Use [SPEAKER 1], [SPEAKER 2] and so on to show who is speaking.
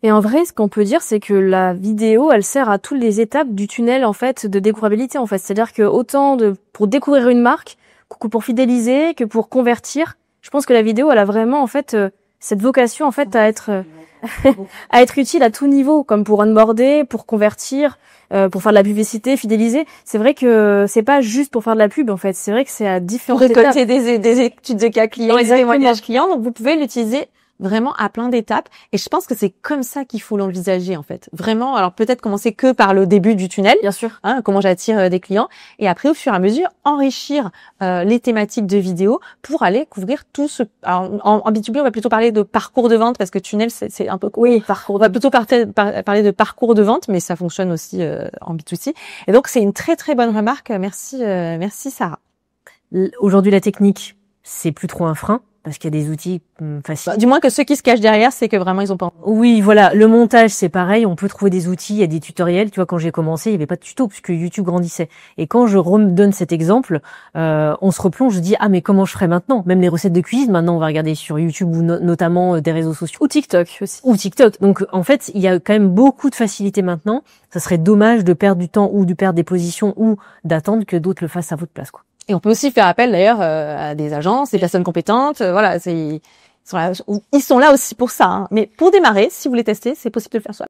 [SPEAKER 1] Et en vrai, ce qu'on peut dire, c'est que la vidéo, elle sert à toutes les étapes du tunnel, en fait, de découvrabilité, en fait. C'est-à-dire que autant pour découvrir une marque, que pour fidéliser, que pour convertir, je pense que la vidéo, elle a vraiment, en fait, cette vocation, en fait, à être, à être utile à tout niveau, comme pour onboarder, pour convertir, pour faire de la publicité, fidéliser. C'est vrai que c'est pas juste pour faire de la pub, en fait. C'est vrai que c'est à différentes étapes.
[SPEAKER 2] Récolter des études de cas clients, des témoignages clients. Donc, vous pouvez l'utiliser vraiment à plein d'étapes. Et je pense que c'est comme ça qu'il faut l'envisager, en fait. Vraiment. Alors, peut-être commencer que par le début du tunnel.
[SPEAKER 1] Bien sûr.
[SPEAKER 2] Hein, comment j'attire des clients. Et après, au fur et à mesure, enrichir les thématiques de vidéo pour aller couvrir tout ce... Alors, en B2B, on va plutôt parler de parcours de vente parce que tunnel, c'est un peu...
[SPEAKER 1] Oui, parcours.
[SPEAKER 2] On va plutôt parler de parcours de vente, mais ça fonctionne aussi en B2C. Et donc, c'est une très, très bonne remarque. Merci, Sarah.
[SPEAKER 3] Aujourd'hui, la technique, c'est plus trop un frein. Parce qu'il y a des outils faciles.
[SPEAKER 2] Bah, du moins que ceux qui se cachent derrière, c'est que vraiment ils ont pas.
[SPEAKER 3] Oui, voilà. Le montage, c'est pareil. On peut trouver des outils, il y a des tutoriels. Tu vois, quand j'ai commencé, il y avait pas de tuto puisque YouTube grandissait. Et quand je redonne cet exemple, on se replonge, je dis ah mais comment je ferais maintenant? Même les recettes de cuisine, maintenant on va regarder sur YouTube ou notamment des réseaux sociaux.
[SPEAKER 1] Ou TikTok aussi.
[SPEAKER 3] Ou TikTok. Donc en fait, il y a quand même beaucoup de facilité maintenant. Ça serait dommage de perdre du temps ou de perdre des positions ou d'attendre que d'autres le fassent à votre place, quoi.
[SPEAKER 2] Et on peut aussi faire appel d'ailleurs à des agences, des personnes compétentes. Voilà, ils sont là aussi pour ça. Hein. Mais pour démarrer, si vous voulez tester, c'est possible de le faire soi.